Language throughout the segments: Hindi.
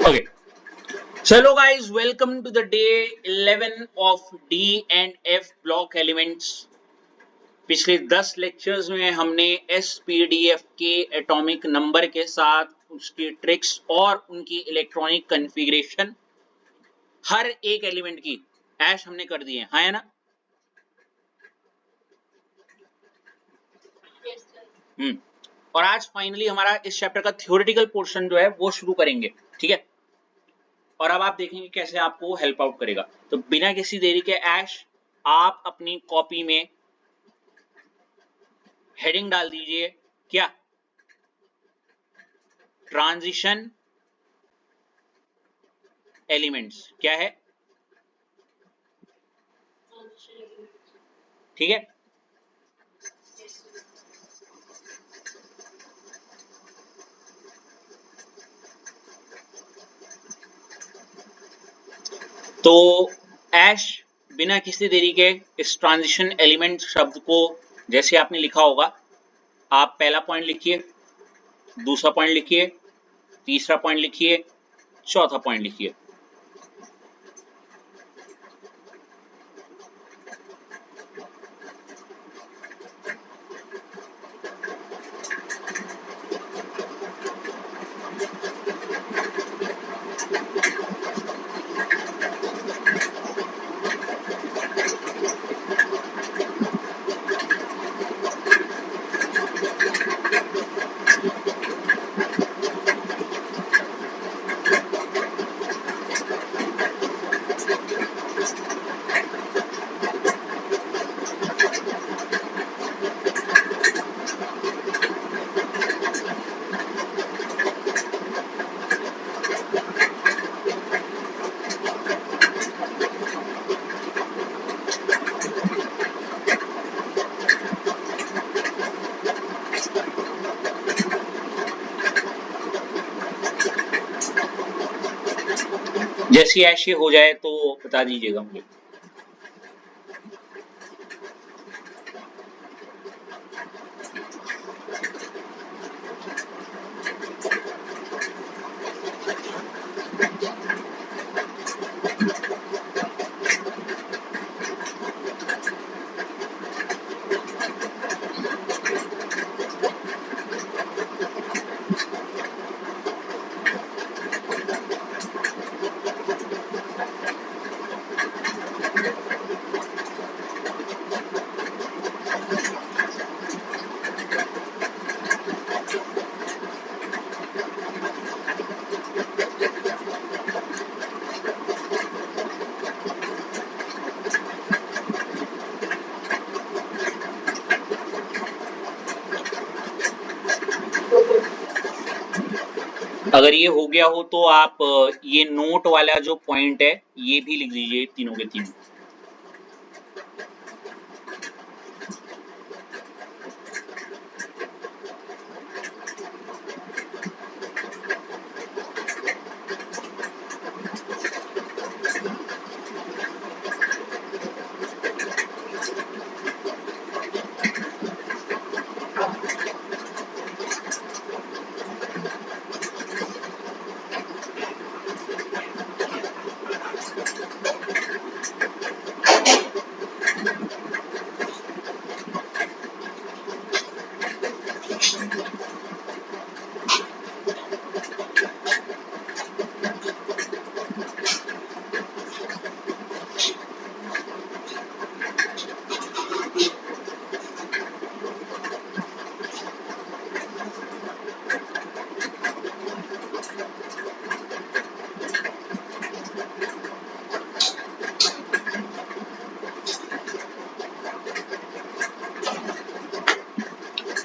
Okay. Hello guys, welcome to the day 11 of D and F block elements. पिछले 10 लेक्चर्स में हमने SPDF के एटॉमिक नंबर के साथ उसकी ट्रिक्स और उनकी इलेक्ट्रॉनिक कॉन्फ़िगरेशन हर एक एलिमेंट की ऐश हमने कर दी है ना? और आज फाइनली हमारा इस चैप्टर का थ्योरेटिकल पोर्शन जो है वो शुरू करेंगे, ठीक है? और अब आप देखेंगे कैसे आपको हेल्प आउट करेगा। तो बिना किसी देरी के ऐश आप अपनी कॉपी में हेडिंग डाल दीजिए, क्या? Transition elements. क्या है? ठीक है, तो ऐश बिना किसी देरी के इस ट्रांजिशन एलिमेंट शब्द को जैसे आपने लिखा होगा, आप पहला पॉइंट लिखिए, दूसरा पॉइंट लिखिए, तीसरा पॉइंट लिखिए, चौथा पॉइंट लिखिए। जैसी ऐश हो जाए तो बता दीजिएगा मुझे। अगर ये हो गया हो तो आप ये नोट वाला जो पॉइंट है ये भी लिख दीजिए, तीनों के तीनों।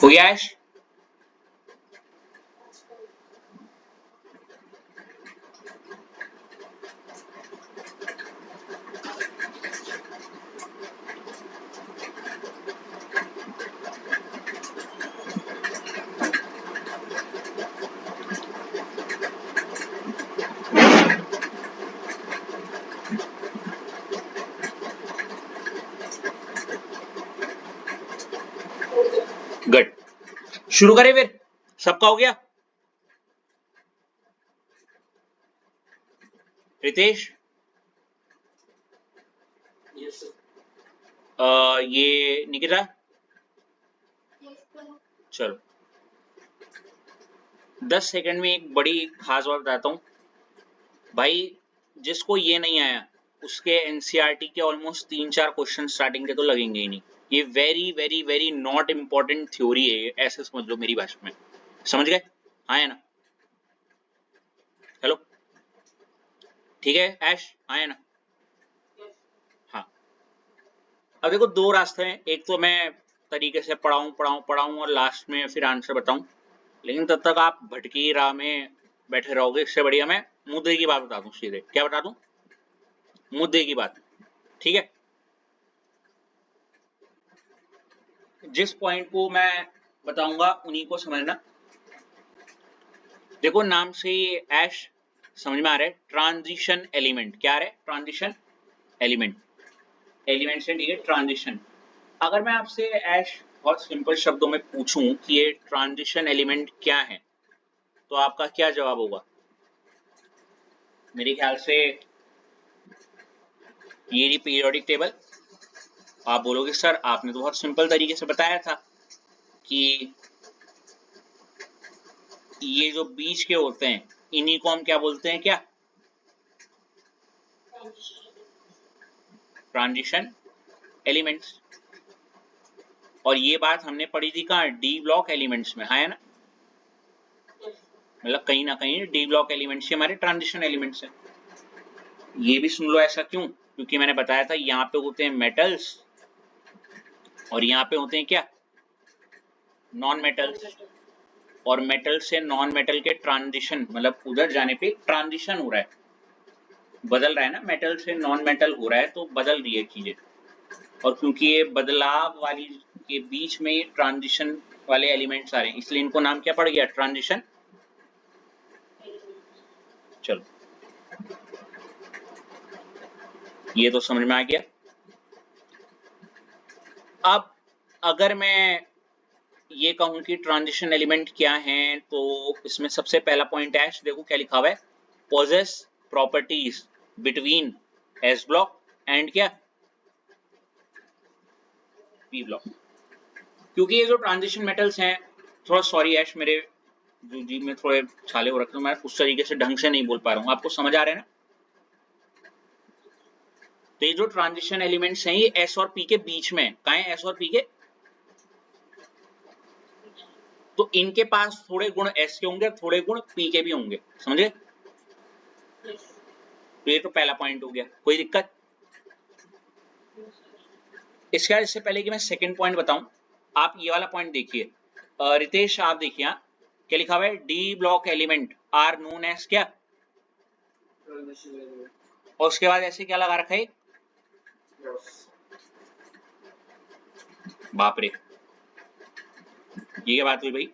हो गया ऐश? गुड। शुरू करें फिर, सबका हो गया? रितेश, ये निकिता, चलो 10 सेकंड में एक बड़ी खास बात बताता हूँ भाई। जिसको ये नहीं आया उसके एनसीईआरटी के ऑलमोस्ट 3-4 क्वेश्चन स्टार्टिंग के तो लगेंगे ही नहीं। ये very very very not important theory है, ऐसे समझ लो मेरी भाषा में। समझ गए? हाँ है ना? हेलो, ठीक है ऐश, हाँ है ना? हाँ, अब देखो दो रास्ते हैं, एक तो मैं तरीके से पढ़ाऊं और लास्ट में फिर आंसर बताऊं, लेकिन तब तक आप भटकी राह में बैठे रहोगे। इससे बढ़िया मैं मुद्दे की बात बता दूं सीधे। क्या बता दूं? मुद्दे की बात, ठीक है? जिस पॉइंट को मैं बताऊंगा उन्हीं को समझना। देखो नाम से ही ऐश समझ में आ रहा है, ट्रांजिशन एलिमेंट। क्या है? Transition element. एलिमेंट से ठीक है, ट्रांजिशन। अगर मैं आपसे ऐश बहुत सिंपल शब्दों में पूछूं कि ये ट्रांजिशन एलिमेंट क्या है, तो आपका क्या जवाब होगा? मेरे ख्याल से ये रही पीरियोडिक टेबल। आप बोलोगे सर आपने तो बहुत सिंपल तरीके से बताया था कि ये जो बीच के होते हैं इन्हीं को हम क्या बोलते हैं? क्या? Transition elements. और ये बात हमने पढ़ी थी कहाँ? डी ब्लॉक एलिमेंट्स में, है ना? मतलब कहीं ना कहीं डी ब्लॉक एलिमेंट्स हमारे ट्रांजिशन एलिमेंट्स हैं। ये भी सुन लो ऐसा क्यों? क्योंकि मैंने बताया था यहाँ पे होते हैं मेटल्स और यहाँ पे होते हैं क्या? Non metals. और मेटल से नॉन मेटल के ट्रांजिशन, मतलब उधर जाने पे ट्रांजिशन हो रहा है, बदल रहा है ना, मेटल से नॉन मेटल हो रहा है तो बदल रही है चीजें। और क्योंकि ये बदलाव वाली के बीच में ट्रांजिशन वाले एलिमेंट्स आ रहे हैं, इसलिए इनको नाम क्या पड़ गया? ट्रांजिशन। चलो ये तो समझ में आ गया। अब अगर मैं ये कहूं कि ट्रांजिशन एलिमेंट क्या है, तो इसमें सबसे पहला पॉइंट है, देखो क्या लिखा हुआ है, possess properties between S block and क्या? P block. क्योंकि ये जो ट्रांजिशन मेटल्स हैं, थोड़ा सॉरी ऐश, मेरे जो जी में थोड़े छाले हो रखे हैं, मैं उस तरीके से ढंग से नहीं बोल पा रहा हूँ, आपको समझ आ रहा है ना? तो ये जो ट्रांजिशन एलिमेंट्स हैं ये एस और पी के बीच में, कहाँ है एस और पी के? तो इनके पास थोड़े गुण एस के होंगे, थोड़े गुण पी के भी होंगे, समझे? तो ये तो पहला पॉइंट हो गया, कोई दिक्कत? इसके बाद इससे पहले कि मैं सेकंड पॉइंट बताऊं, आप ये वाला पॉइंट देखिए। रितेश आप देखिए, क्या लिखा हुआ है? D block element are known as क्या? और उसके बाद ऐसे क्या लगा रखा है? बाप रे, ये क्या बात हुई भाई?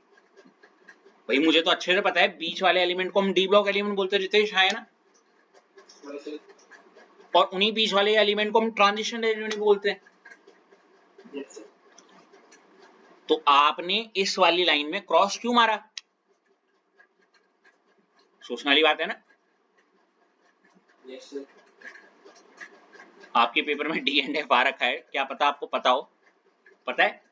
भाई मुझे तो अच्छे से पता है बीच वाले एलिमेंट को हम डी ब्लॉक एलिमेंट बोलते हैं रितेश, है ना? और उन्हीं बीच वाले एलिमेंट को हम ट्रांजिशन एलिमेंट बोलते हैं। तो आपने इस वाली लाइन में क्रॉस क्यों मारा? सोचने वाली बात है ना? आपके पेपर में डी एंड एफ आ रखा है, क्या पता आपको पता हो? पता है?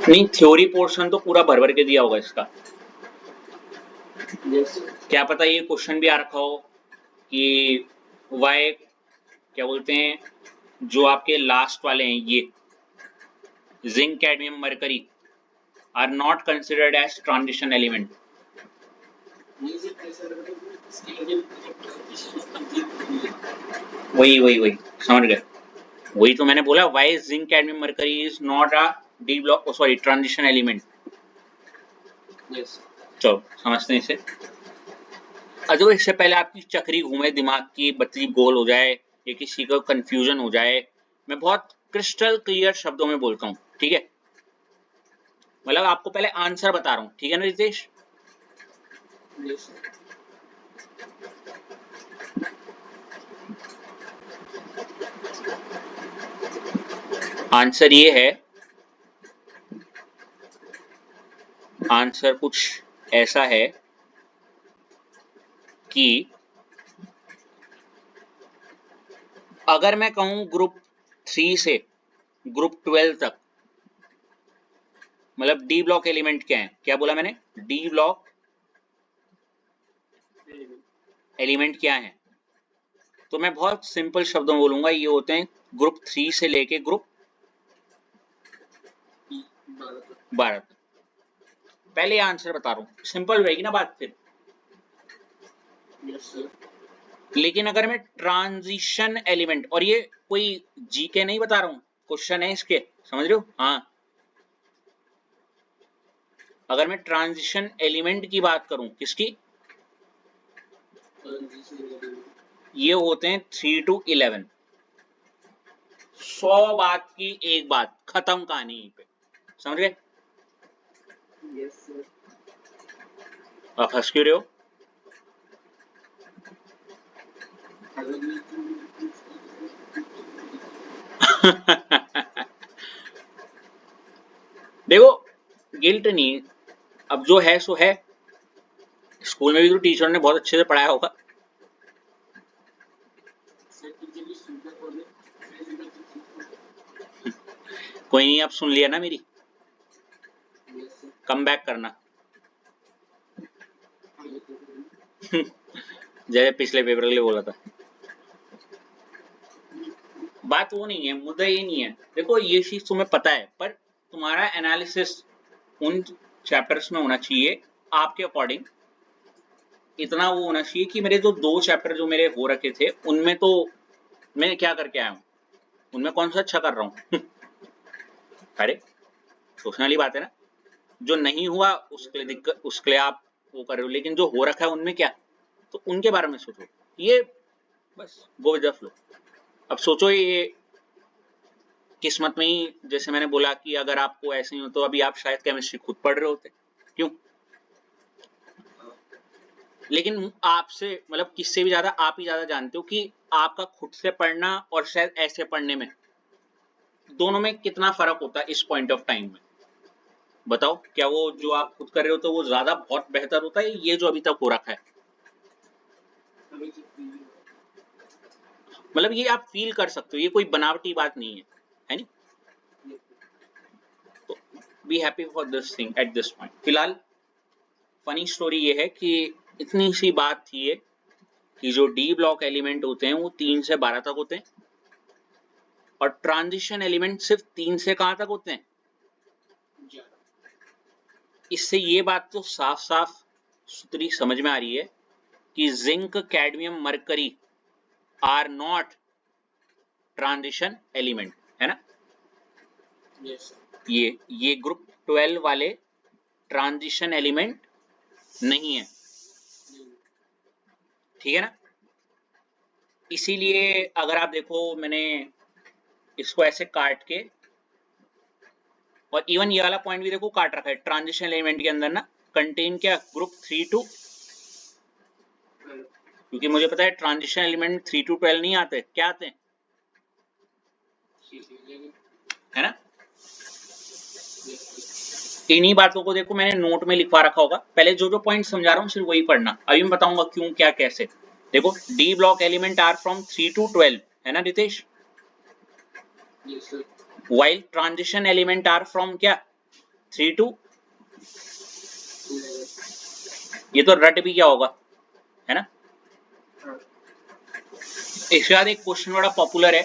नहीं, थ्योरी पोर्शन तो पूरा भर भर के दिया होगा इसका। क्या पता ये क्वेश्चन भी आ रखा हो कि वाई, क्या बोलते हैं, जो आपके लास्ट वाले हैं ये zinc cadmium mercury are not considered as transition element. वही वही वही समझ गए। वही तो मैंने बोला, why zinc cadmium mercury is not a D block, sorry transition element. चलो समझते हैं इसे। अगर इससे पहले आपकी चक्री घूमे, दिमाग की बत्ती गोल हो जाए या किसी को कंफ्यूजन हो जाए, मैं बहुत क्रिस्टल क्लियर शब्दों में बोलता हूँ, ठीक है? मतलब आपको पहले आंसर बता रहा हूँ, ठीक है ना रितेश? आंसर ये है, आंसर कुछ ऐसा है कि अगर मैं कहूं ग्रुप 3 से ग्रुप 12 तक, मतलब डी ब्लॉक एलिमेंट क्या है, क्या बोला मैंने, डी ब्लॉक एलिमेंट क्या है, तो मैं बहुत सिंपल शब्दों में बोलूंगा, ये होते हैं ग्रुप 3 से लेके ग्रुप 12 तक। पहले आंसर बता रहा हूं, सिंपल रहेगी ना बात फिर। लेकिन अगर मैं ट्रांजिशन एलिमेंट, और ये कोई जीके नहीं बता रहा हूं, क्वेश्चन है इसके, समझ रहे हो, हाँ, अगर मैं ट्रांजिशन एलिमेंट की बात करूं, किसकी, ये होते हैं 3 to 11। 100 बात की एक बात, खत्म कहानी यहीं पे, समझ गए। आप हंस क्यों रहे हो? देखो, गिल्ट नहीं, अब जो है सो है। स्कूल में भी तो टीचर ने बहुत अच्छे से पढ़ाया होगा। कोई नहीं, आप सुन लिया ना मेरी, कम बैक करना। जैसे पिछले पेपर के लिए बोला था। बात वो नहीं है, मुद्दा ये नहीं है। देखो, ये चीज तुम्हें पता है, पर तुम्हारा एनालिसिस उन चैप्टर्स में होना चाहिए आपके अकॉर्डिंग। इतना वो होना चाहिए कि मेरे जो 2 चैप्टर जो मेरे हो रखे थे, उनमें तो मैं क्या करके आया हूँ, उनमें कौन सा अच्छा कर रहा हूँ। अरे सोचने वाली बात है ना। जो नहीं हुआ उसके लिए दिक्कत, उसके लिए आप वो कर रहे हो, लेकिन जो हो रखा है उनमें क्या, तो उनके बारे में सोचो। ये बस गो विद द फ्लो। अब सोचो, ये किस्मत में ही, जैसे मैंने बोला कि अगर आपको ऐसे ही हो तो अभी आप शायद केमिस्ट्री खुद पढ़ रहे होते। क्यों? लेकिन आपसे, मतलब किससे भी ज्यादा आप ही ज्यादा जानते हो कि आपका खुद से पढ़ना और शायद ऐसे पढ़ने में, दोनों में कितना फर्क होता है इस पॉइंट ऑफ टाइम में। बताओ, क्या वो जो आप खुद कर रहे हो तो वो ज्यादा बहुत बेहतर होता है, ये जो अभी तक हो रखा है? मतलब ये आप फील कर सकते हो, ये कोई बनावटी बात नहीं है नहीं। तो be happy for this thing at this point. फिलहाल फनी स्टोरी ये है कि इतनी सी बात थी ये, कि जो डी ब्लॉक एलिमेंट होते हैं वो 3 से 12 तक होते हैं, और ट्रांजिशन एलिमेंट सिर्फ 3 से कहां तक होते हैं? इससे ये बात तो साफ साफ सुथरी समझ में आ रही है कि zinc, cadmium, mercury are not transition element, है ना। ये ग्रुप 12 वाले ट्रांजिशन एलिमेंट नहीं है, ठीक है ना। इसीलिए अगर आप देखो, मैंने इसको ऐसे काट के, और इवन ये वाला पॉइंट भी देखो काट रखा है, ट्रांजिशन एलिमेंट के अंदर ना कंटेन क्या, ग्रुप 3 to, क्योंकि मुझे पता है ट्रांजिशन एलिमेंट 3 to 12 नहीं आते, क्या आते हैं, है ना। इन्हीं बातों को देखो मैंने नोट में लिखवा रखा होगा, पहले जो जो पॉइंट समझा रहा हूँ सिर्फ वही पढ़ना, अभी मैं बताऊंगा क्यों क्या कैसे। देखो, D block element are from 3 to 12, है ना Ritesh. While transition element are from क्या, 3 to, ये तो रट भी क्या होगा, है ना। इसके बाद एक क्वेश्चन बड़ा पॉपुलर है,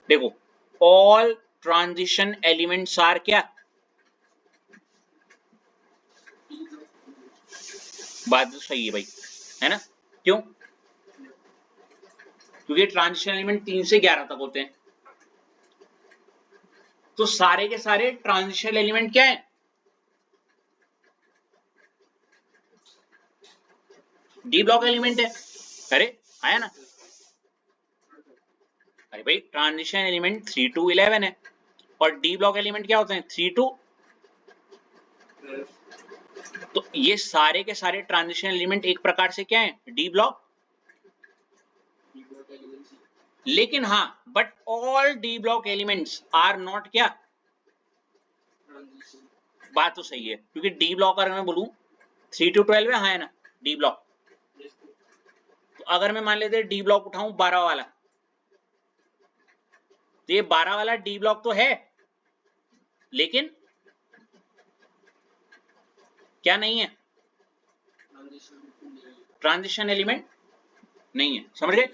देखो, ऑल ट्रांजिशन एलिमेंट्स आर क्या, बात तो सही है भाई, है ना। क्यों? क्योंकि ट्रांजिशन एलिमेंट 3 से 11 तक होते हैं, तो सारे के सारे ट्रांजिशन एलिमेंट क्या है, डी ब्लॉक एलिमेंट है। अरे आया ना, अरे भाई ट्रांजिशन एलिमेंट 3 to 11 है, और डी ब्लॉक एलिमेंट क्या होते हैं, 3 to, तो ये सारे के सारे ट्रांजिशन एलिमेंट एक प्रकार से क्या है, डी ब्लॉक, लेकिन हाँ but all D block elements are not क्या, बात तो सही है, क्योंकि डी ब्लॉक अगर मैं बोलूं 3 to 12 है ना डी ब्लॉक, तो अगर मैं मान लेते डी ब्लॉक उठाऊं 12 वाला, तो ये 12 वाला डी ब्लॉक तो है, लेकिन क्या नहीं है, ट्रांजिशन एलिमेंट नहीं है, समझ गए?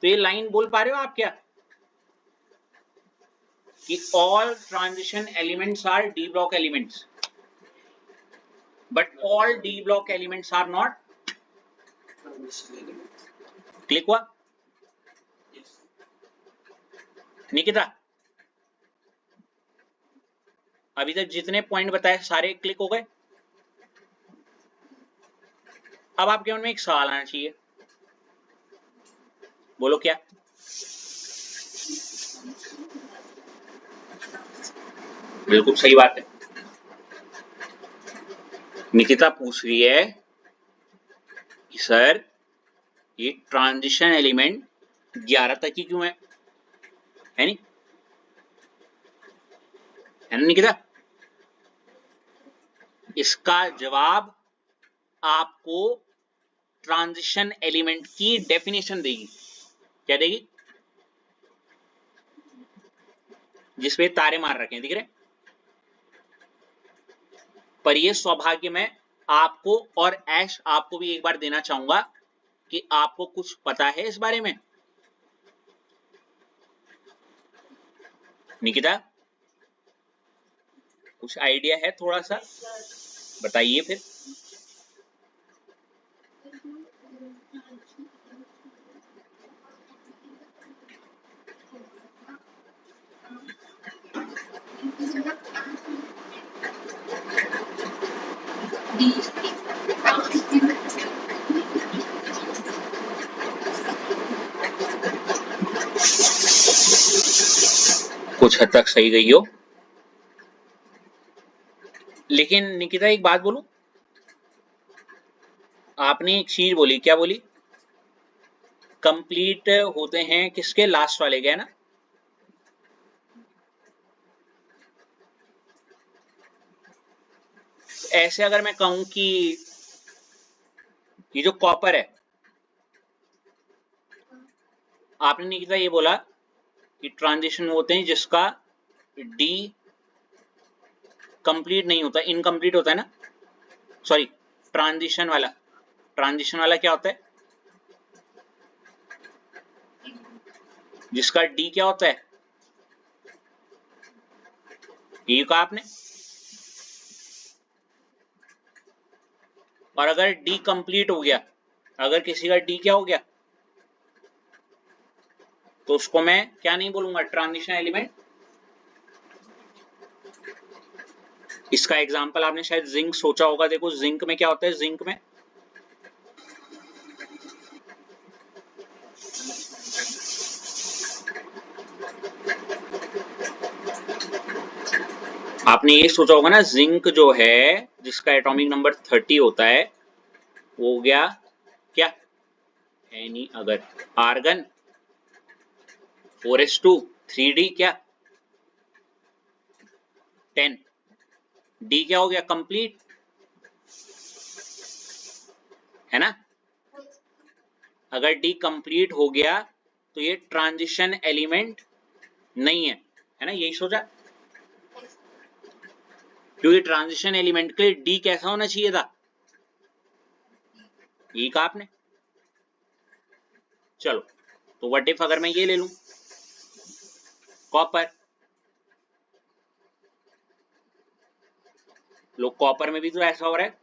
तो ये लाइन बोल पा रहे हो आप क्या, कि all transition elements are D block elements but all D block elements are not, click हुआ निकिता? अभी तक जितने पॉइंट बताए सारे क्लिक हो गए? अब आपके मन में एक सवाल आना चाहिए, बोलो क्या? बिल्कुल सही बात है, निकिता पूछ रही है कि सर ये ट्रांजिशन एलिमेंट 11 तक ही क्यों है नहीं, है ना निकिता? इसका जवाब आपको ट्रांजिशन एलिमेंट की डेफिनेशन देगी, क्या देगी? जिसपे तारे मार रखे हैं दिख रहे, पर ये सौभाग्य मैं आपको और ऐश आपको भी एक बार देना चाहूंगा कि आपको कुछ पता है इस बारे में, निकिता कुछ आइडिया है थोड़ा सा बताइए फिर। कुछ हद तक सही गई हो, लेकिन निकिता एक बात बोलूं, आपने एक चीज बोली, क्या बोली? कंप्लीट होते हैं किसके, लास्ट वाले के, है ना? ऐसे अगर मैं कहूं कि ये जो कॉपर है, आपने निकिता ये बोला कि ट्रांजिशन होते हैं जिसका डी कंप्लीट नहीं होता, इनकम्प्लीट होता है ना, सॉरी ट्रांजिशन वाला क्या होता है, जिसका डी क्या होता है, ये कहा आपने, और अगर डी कंप्लीट हो गया, अगर किसी का डी क्या हो गया, तो उसको मैं क्या नहीं बोलूंगा, ट्रांजिशन एलिमेंट। इसका एग्जांपल आपने शायद जिंक सोचा होगा, देखो जिंक में क्या होता है, जिंक में आपने ये सोचा होगा ना, जिंक जो है जिसका एटॉमिक नंबर 30 होता है, वो हो गया क्या, एनी अगर आर्गन 4s2 3d क्या 10, डी क्या हो गया, कंप्लीट, है ना? अगर डी कंप्लीट हो गया तो ये ट्रांजिशन एलिमेंट नहीं है ना? यही सोचा, क्योंकि ट्रांजिशन एलिमेंट के लिए डी कैसा होना चाहिए था, यही कहा आपने। चलो तो व्हाट इफ अगर मैं ये ले लूं कॉपर, लोग कॉपर में भी तो ऐसा हो रहा है,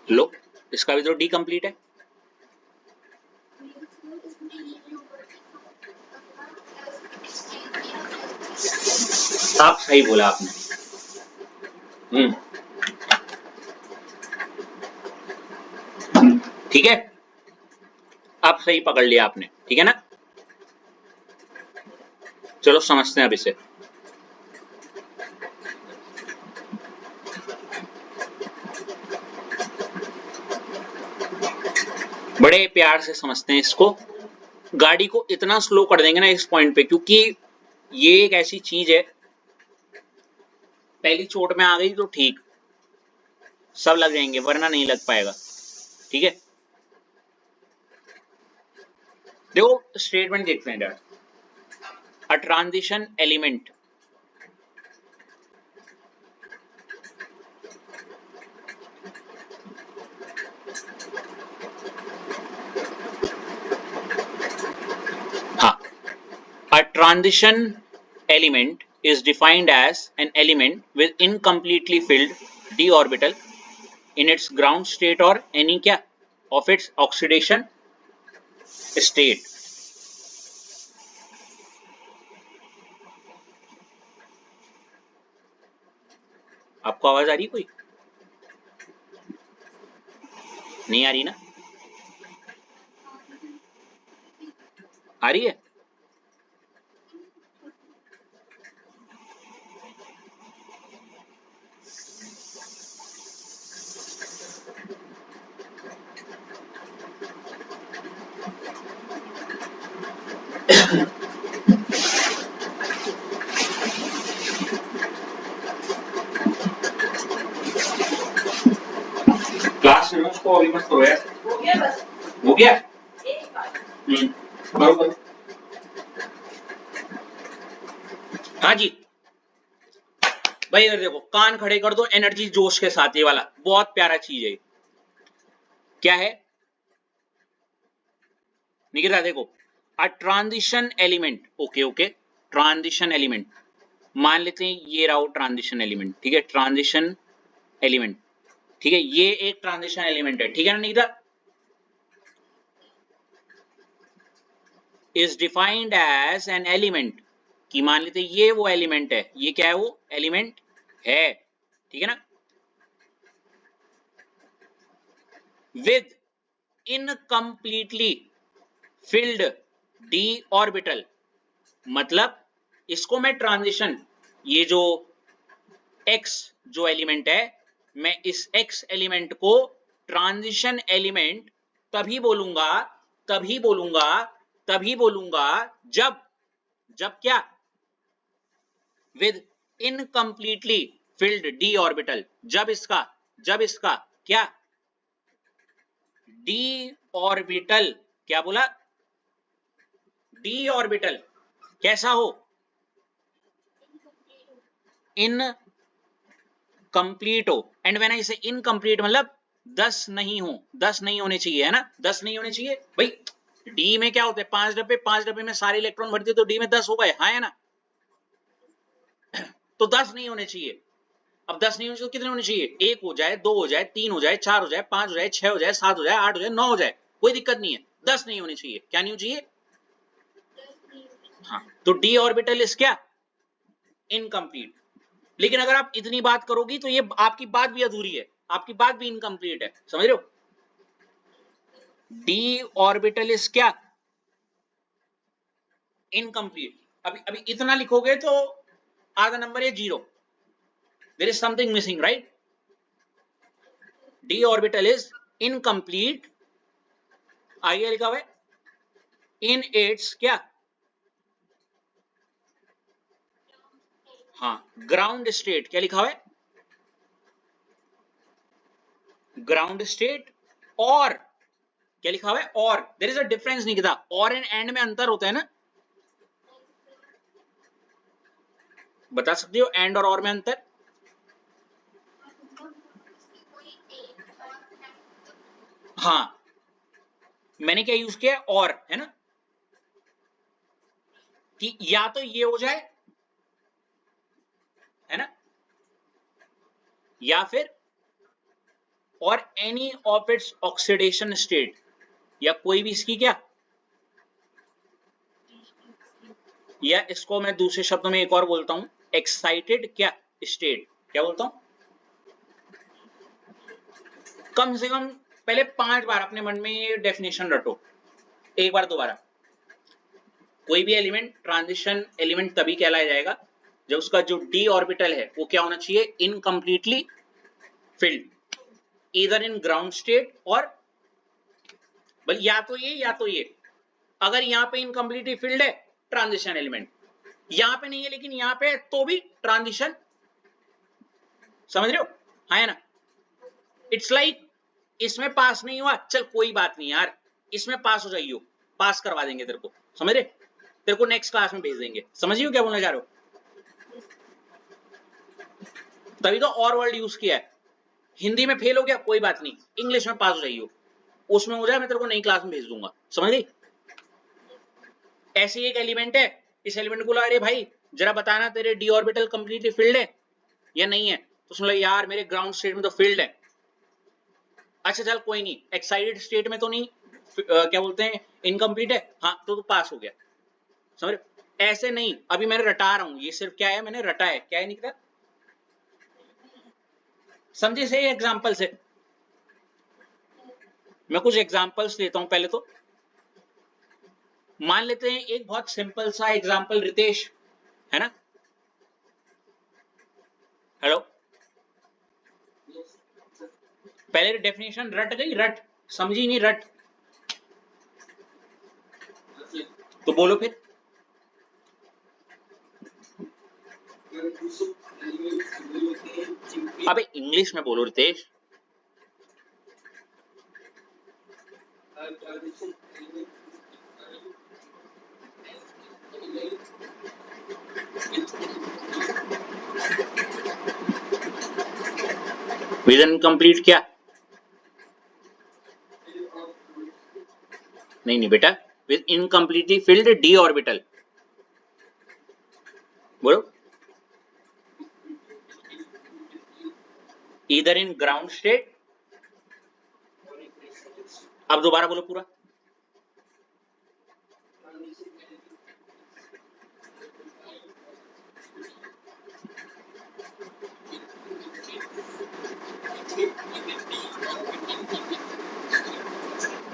लो इसका भी तो डी कंप्लीट है, आप सही बोला आपने, ठीक है, आप सही पकड़ लिया आपने, ठीक है ना? चलो समझते हैं अब इसे। बड़े प्यार से समझते हैं इसको। गाड़ी को इतना स्लो कर देंगे ना इस पॉइंट पे, क्योंकि ये एक ऐसी चीज है, पहली चोट में आ गई तो ठीक, सब लग जाएंगे, वरना नहीं लग पाएगा। ठीक है, देखो स्टेटमेंट देखते हैं यार। अ ट्रांजिशन एलिमेंट हाँ, a transition element is defined as an element with incompletely filled d orbital in its ground state or any क्या of its oxidation state। आपको आवाज आ रही कोई? नहीं आ रही ना? आ रही है? क्लास में उसको अभी मत करो यार। हो गया बस। हो गया? करो करो। हाँ जी भाई, इधर देखो, कान खड़े कर दो एनर्जी जोश के साथ, ये वाला बहुत प्यारा चीज है। क्या है निकिता? देखो, अ transition element, okay okay, transition element मान लेते हैं, ये रहा ट्रांजिशन एलिमेंट। ठीक है, ट्रांजिशन एलिमेंट, ठीक है, ये एक ट्रांजिशन एलिमेंट है, ठीक है ना Nikita? Is defined as an element, कि मान लेते हैं ये वो एलिमेंट है, ये क्या है? वो एलिमेंट है, ठीक है ना? With incompletely field D orbital, मतलब इसको मैं ट्रांजिशन, ये जो x जो एलिमेंट है, मैं इस x एलिमेंट को ट्रांजिशन एलिमेंट तभी बोलूंगा, तभी बोलूंगा, तभी बोलूंगा जब, जब क्या? With incompletely field D orbital, जब इसका क्या? डी ऑर्बिटल, क्या बोला? डी ऑर्बिटल कैसा हो? इन कंप्लीट हो। एंड व्हेन आई से इनकम्प्लीट, मतलब 10 नहीं हो, 10 नहीं होने चाहिए, है ना? 10 नहीं होने चाहिए भाई। डी में क्या होते हैं? 5 डब्बे में सारे इलेक्ट्रॉन भर दिए तो डी में 10 हो गए, हाँ है ना? तो 10 नहीं होने चाहिए। अब 10 नहीं होने चाहिए तो कितने होने चाहिए? 1 हो जाए, 2 हो जाए, 3 हो जाए, 4 हो जाए, 5 हो जाए, 6 हो जाए, 7 हो जाए, 8 हो जाए, 9 हो जाए, कोई दिक्कत नहीं है। 10 नहीं होने चाहिए। क्या नहीं होने चाहिए? हाँ, तो डी ऑर्बिटल इज क्या? इनकम्प्लीट। लेकिन अगर आप इतनी बात करोगी तो ये आपकी बात भी अधूरी है, आपकी बात भी इनकम्प्लीट है, समझ रहे हो? डी ऑर्बिटल इज क्या? इनकम्प्लीट। अभी अभी इतना लिखोगे तो आधा नंबर है 0, there is something missing, right? D orbital is incomplete, आगे लिखा हुआ है इन इट्स क्या? हाँ, ग्राउंड स्टेट। क्या लिखा हुआ है? Ground state. और क्या लिखा हुआ है? और देयर इज अ डिफरेंस, नहीं किया? और एंड में अंतर होता है ना? बता सकते हो एंड और में अंतर? हाँ, मैंने क्या यूज किया? और, है ना? कि या तो ये हो जाए, है ना, या फिर और any of its oxidation state, या कोई भी इसकी क्या, या इसको मैं दूसरे शब्दों में एक और बोलता हूं, एक्साइटेड क्या स्टेट। क्या बोलता हूं? कम से कम पहले 5 बार अपने मन में ये डेफिनेशन रटो, एक बार दोबारा। कोई भी एलिमेंट ट्रांजिशन एलिमेंट तभी कहलाया जाएगा जब उसका जो डी ऑर्बिटल है वो क्या होना चाहिए, incompletely field, either in ground state और बल या तो ये या तो ये। अगर यहाँ पे इनकम्प्लीटली फिल्ड है ट्रांजिशन एलिमेंट, यहाँ पे नहीं है लेकिन यहाँ पे है तो भी ट्रांजिशन, समझ रहे हो, है ना। इट्स लाइक इसमें पास नहीं हुआ, चल कोई बात नहीं यार, इसमें पास हो जाइयो, पास करवा देंगे तेरे को, समझ रहे, तेरे को नेक्स्ट क्लास में भेज देंगे, समझिए क्या बोलना चाह रहे हो। तभी तो और वर्ड यूज किया है। हिंदी में फेल हो गया कोई बात नहीं, इंग्लिश में पास हो जाइयो, उसमें हो जाए मैं तेरे को नई क्लास में भेज दूंगा, समझ गई। ऐसे एक एलिमेंट है, इस एलिमेंट को अरे भाई जरा बताना तेरे डी ऑर्बिटल कंप्लीटली फिल्ड है या नहीं है, तो सुन लो यार मेरे ग्राउंड स्टेट में तो फिल्ड है। अच्छा चल कोई नहीं, एक्साइटेड स्टेट में तो नहीं, क्या बोलते हैं, इनकम्प्लीट है, हाँ तो पास हो गया, समझ रहे। ऐसे नहीं, अभी मैंने रटा रहा हूं, ये सिर्फ क्या है, मैंने रटा है, क्या है निकला, समझे सही एग्जाम्पल से। मैं कुछ एग्जाम्पल्स लेता हूं पहले तो। मान लेते हैं एक बहुत सिंपल सा एग्जाम्पल, रितेश है ना, हेलो, पहले डेफिनेशन रट गई, रट समझी नहीं, रट तो बोलो फिर। अबे इंग्लिश में बोलो रितेश। विद इनकम्प्लीट क्या, नहीं नहीं बेटा, with incompletely field D orbital, बोलो, ईदर इन ग्राउंड स्टेट, अब दोबारा बोलो पूरा,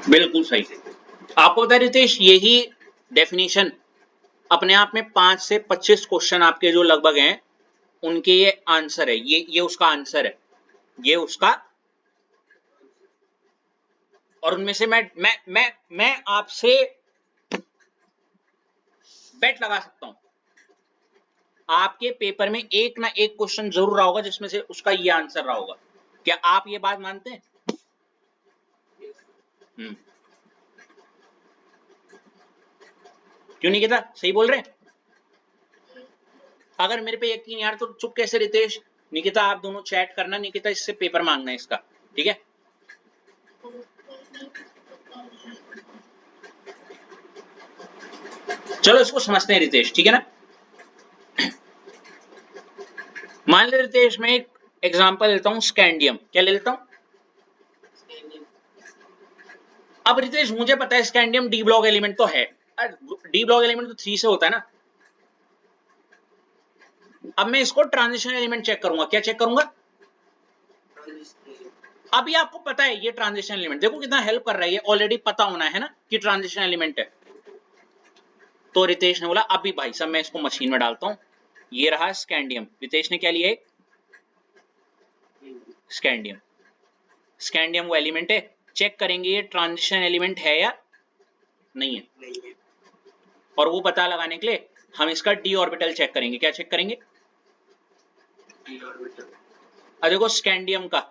बिल्कुल सही। आपको बता रितेश, यही डेफिनेशन अपने आप में 5 से 25 क्वेश्चन आपके जो लगभग हैं उनके ये आंसर है, ये उसका आंसर है, ये उसका, और उनमें से मैं आपसे बेट लगा सकता हूं आपके पेपर में एक ना एक क्वेश्चन जरूर रहा होगा जिसमें से उसका ये आंसर रहा होगा। क्या आप ये बात मानते हैं? क्यों नहीं कहता, सही बोल रहे हैं। अगर मेरे पे यकीन यार तो चुप कैसे रितेश, निकिता आप दोनों चैट करना, निकिता इससे पेपर मांगना है इसका, ठीक है। चलो इसको समझते हैं रितेश, ठीक है ना। मान ले रितेश मैं एक एग्जांपल लेता हूं, स्कैंडियम, क्या ले लेता हूं। अब रितेश मुझे पता है स्कैंडियम डी ब्लॉक एलिमेंट तो है, डी ब्लॉक एलिमेंट तो 3 से होता है ना। अब मैं इसको ट्रांजिशन एलिमेंट चेक करूंगा, क्या चेक करूंगा, अभी आपको पता है ये ट्रांजिशन एलिमेंट, देखो कितना हेल्प कर रहा है, ये ऑलरेडी पता होना है ना कि ट्रांजिशन एलिमेंट है। तो रितेश ने बोला अभी भाई साहब मैं इसको मशीन में डालता हूं, ये रहा स्कैंडियम, रितेश ने क्या लिया है, स्कैंडियम, स्कैंडियम वो एलिमेंट है, चेक करेंगे ये ट्रांजिशन एलिमेंट है या नहीं है, और वो पता लगाने के लिए हम इसका डी ऑर्बिटल चेक करेंगे, क्या चेक करेंगे, डी ऑर्बिटल। देखो स्कैंडियम का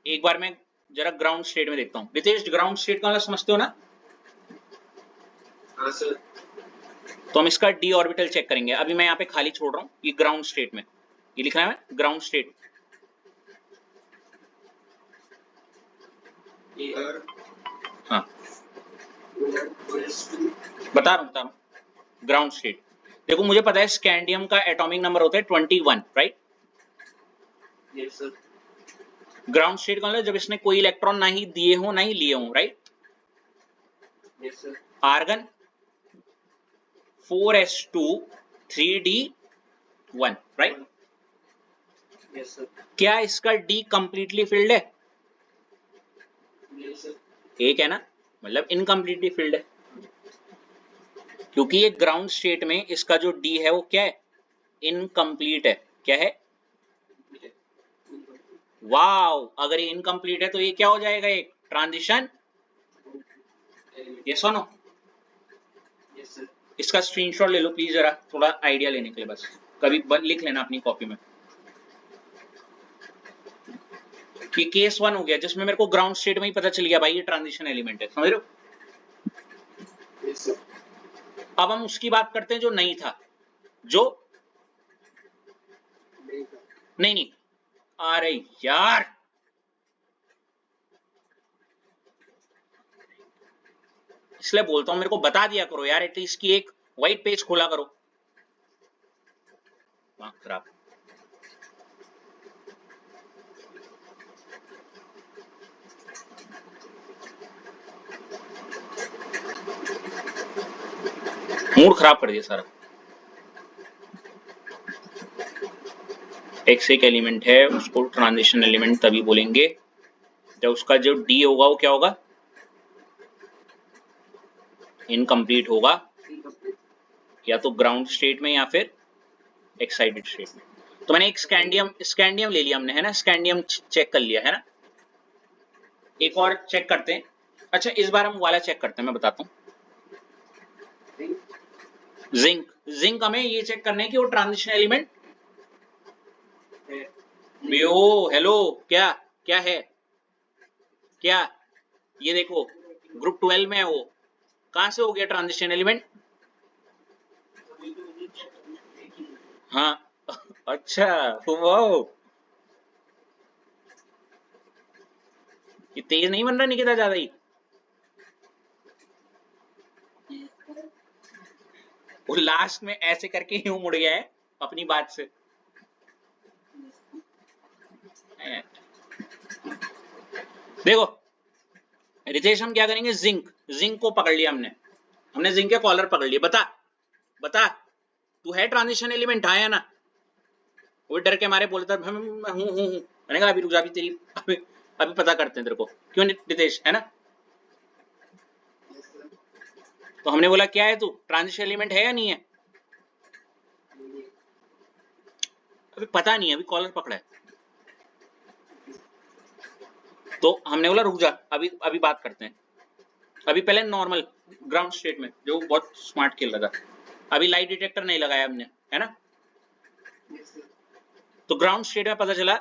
एक बार मैं जरा ग्राउंड स्टेट में देखता हूं, रितेश ग्राउंड स्टेट का मतलब समझते हो ना। हाँ सर। तो हम इसका डी ऑर्बिटल चेक करेंगे, अभी मैं यहाँ पे खाली छोड़ रहा हूँ, ये ग्राउंड स्टेट में, ये लिख रहा है ग्राउंड स्टेट, हाँ बता रहा हूँ ग्राउंड स्टेट। देखो मुझे पता है स्कैंडियम का एटॉमिक नंबर होता है 21, right. Yes sir. Ground state का मतलब जब इसने कोई इलेक्ट्रॉन ना ही दिए हो ना ही लिए हो, right. Yes sir. Argon 4s2 3d1, right. Yes sir. क्या इसका डी कंप्लीटली फिल्ड है, यस सर। एक है ना, मतलब इनकम्प्लीटली फिल्ड है। क्योंकि ये ग्राउंड स्टेट में इसका जो डी है वो क्या है, इनकम्प्लीट है। क्या है, वाव, अगर ये इनकम्प्लीट है तो ये क्या हो जाएगा, एक ट्रांजिशन। ये सुनो, इसका स्क्रीनशॉट ले लो प्लीज, जरा थोड़ा आइडिया लेने के लिए, बस कभी लिख लेना अपनी कॉपी में कि केस 1 हो गया जिसमें मेरे को ग्राउंड स्टेट में ही पता चल गया भाई ये ट्रांजिशन एलिमेंट है, समझ रहे हो। अब हम उसकी बात करते हैं जो नहीं था, जो नहीं, अरे यार, इसलिए बोलता हूं मेरे को बता दिया करो यार, एटलीस्ट की एक व्हाइट पेज खोला करो। खराब, मूड खराब कर दिया सारा। एक्स एक एलिमेंट है, उसको ट्रांजिशन एलिमेंट तभी बोलेंगे जब उसका जो डी होगा वो क्या होगा, इनकम्प्लीट होगा, या तो ग्राउंड स्टेट में या फिर एक्साइटेड स्टेट में। तो मैंने एक स्कैंडियम ले लिया हमने, है ना, स्कैंडियम चेक कर लिया है ना। एक और चेक करते हैं, अच्छा इस बार हम वाला चेक करते हैं, मैं बताता हूँ। जिंक हमें ये चेक करना है कि वो ट्रांजिशन एलिमेंट, हेलो, क्या क्या है, क्या, ये देखो ग्रुप 12 में है वो, कहां से हो गया ट्रांजिशन एलिमेंट। हाँ अच्छा, वाओ, ये तेज नहीं बन रहा निकिता ज्यादा ही, वो लास्ट में ऐसे करके यूं मुड़ गया है अपनी बात से। देखो रितेश, हम क्या करेंगे, जिंक को पकड़ लिया हमने जिंक के कॉलर पकड़ लिए, बता तू है ट्रांजिशन एलिमेंट, हाँ या ना। वो डर के मारे बोलता मैं हूं मैंने कहा अभी रुक जा, अभी तेरी अभी पता करते हैं तेरे को, क्यों नितेश, है ना। तो हमने बोला क्या है तू, ट्रांजिशन एलिमेंट है या नहीं है, अभी पता नहीं है, अभी कॉलर पकड़ा है। तो हमने बोला रुक जा, अभी अभी बात करते हैं, अभी पहले नॉर्मल ग्राउंड स्टेट में, जो बहुत स्मार्ट खेल रहा था, अभी लाइट डिटेक्टर नहीं लगाया हमने, है ना। तो ग्राउंड स्टेट में पता चला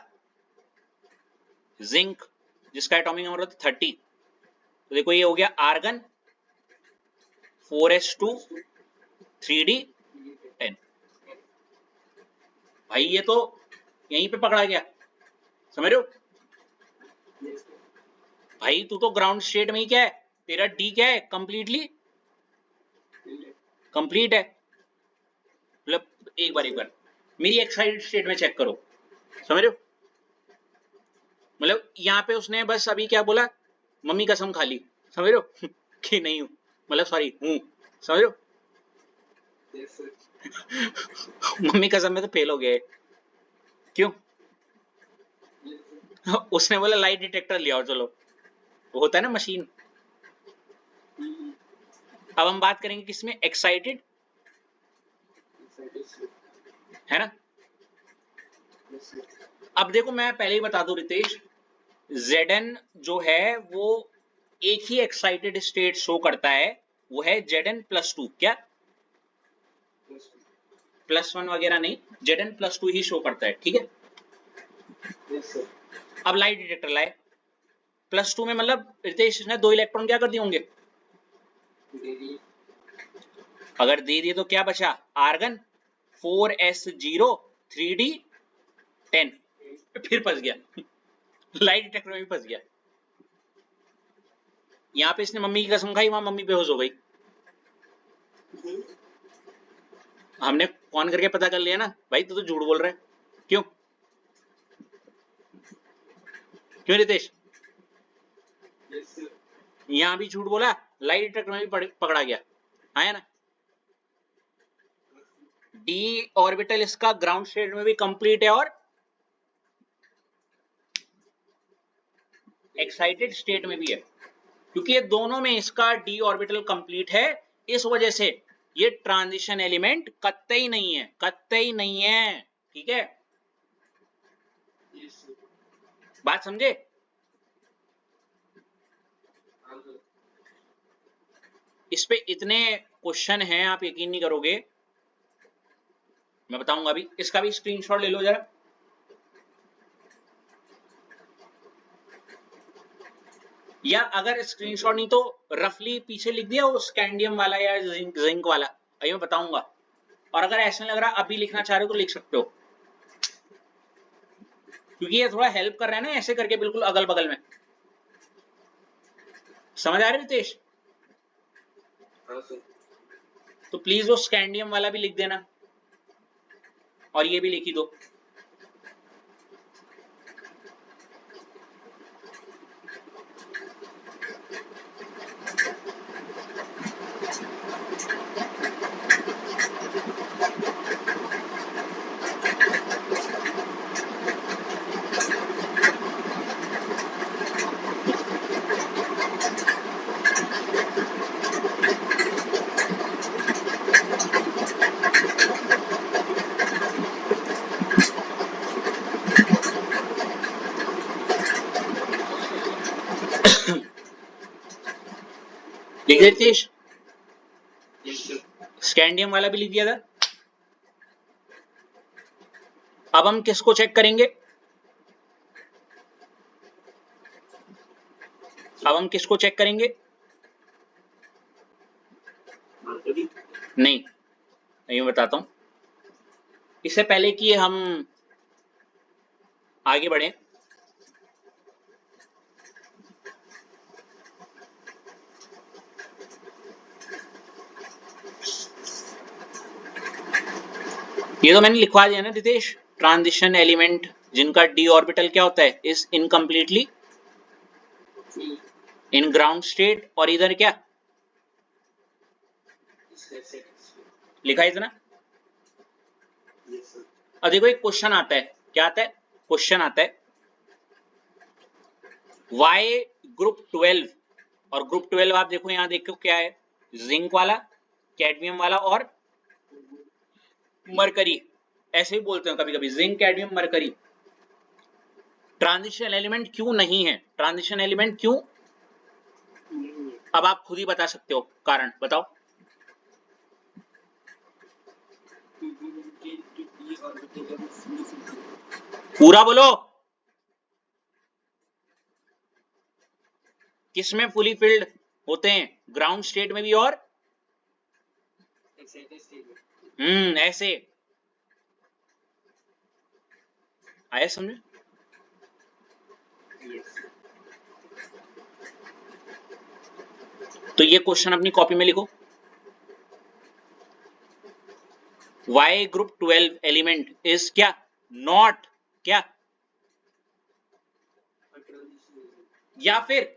जिंक, जिसका एटॉमिक नंबर होता है 30, तो देखो ये हो गया आर्गन 4s2 3d10। भाई ये तो यहीं पे पकड़ा गया, समझ रहे हो भाई, तू तो ग्राउंड स्टेट में ही क्या है, तेरा डी क्या है, कंप्लीटली कंप्लीट है। मतलब एक बार मेरी एक्साइटेड स्टेट में चेक करो, समझ रहे हो, मतलब यहाँ पे उसने बस अभी क्या बोला, मम्मी कसम खा ली, समझ रहे हो कि नहीं हूं, मतलब सॉरी हूं, समझ रहे हो मम्मी कसम में तो फेल हो गया है, क्यों उसने बोला लाइट डिटेक्टर ले आओ, चलो, वो होता है ना मशीन। अब हम बात करेंगे किसमें, एक्साइटेड, है ना। अब देखो मैं पहले ही बता दूं रितेश, Zn जो है वो एक ही एक्साइटेड स्टेट शो करता है, वो है Zn+2, क्या +1 वगैरह नहीं, Zn+2 ही शो करता है, ठीक है। अब लाइट डिटेक्टर लाए, +2 में मतलब रितेश ने 2 इलेक्ट्रॉन क्या कर दिए होंगे, अगर दे दिए तो क्या बचा, आर्गन 4s0 3d10, फिर फंस गया लाइट डिटेक्टर में भी फंस गया। यहाँ पे इसने मम्मी की कसम खाई, वहां मम्मी बेहोश हो गई, हमने फोन करके पता कर लिया ना, भाई तू तो झूठ बोल रहा है, क्यों क्यों रितेश, यहाँ भी झूठ बोला, लाइट डिटेक्टर में भी पकड़ा गया, है ना। डी ऑर्बिटल इसका ग्राउंड स्टेट में भी कंप्लीट है और एक्साइटेड स्टेट में भी है, क्योंकि ये दोनों में इसका डी ऑर्बिटल कंप्लीट है, इस वजह से ये ट्रांजिशन एलिमेंट कतई नहीं है, कतई नहीं है, ठीक है, बात समझे? इस पे इतने क्वेश्चन हैं, आप यकीन नहीं करोगे, मैं बताऊंगा अभी। इसका भी स्क्रीनशॉट ले लो जरा, या अगर स्क्रीनशॉट नहीं तो रफली पीछे लिख दिया वो स्कैंडियम वाला या जिंक वाला, अभी मैं बताऊंगा। और अगर ऐसा लग रहा अभी लिखना चाह रहे हो तो लिख सकते हो, क्योंकि ये थोड़ा हेल्प कर रहा है ना, ऐसे करके बिल्कुल अगल बगल में। समझ आ रही रितेश? तो प्लीज वो स्कैंडियम वाला भी लिख देना और ये भी लिखी दो। लिख दे रितेश, स्कैंडियम वाला भी लिख दिया था। अब हम किसको चेक करेंगे? अब हम किसको चेक करेंगे? नहीं, मैं बताता हूं। इससे पहले कि हम आगे बढ़े, ये तो मैंने लिखवा दिया ना रितेश, ट्रांजिशन एलिमेंट जिनका डी ऑर्बिटल क्या होता है, is incompletely in ground state, और इधर क्या लिखा है इतना। अब देखो एक क्वेश्चन आता है, क्या आता है? क्वेश्चन आता है वाई ग्रुप 12, और ग्रुप 12 आप देखो यहां देखो क्या है, जिंक वाला, कैडमियम वाला और मरकरी, ऐसे ही बोलते हैं कभी कभी, zinc cadmium mercury. Transition element क्यों नहीं है? ट्रांजिशन एलिमेंट क्यों? अब आप खुद ही बता सकते हो कारण, बताओ। पूरा बोलो। किसमें फुली फिल्ड होते हैं? ग्राउंड स्टेट में भी और ऐसे आया समझे? तो ये क्वेश्चन अपनी कॉपी में लिखो, वाई ग्रुप 12 एलिमेंट इज क्या? नॉट क्या? या फिर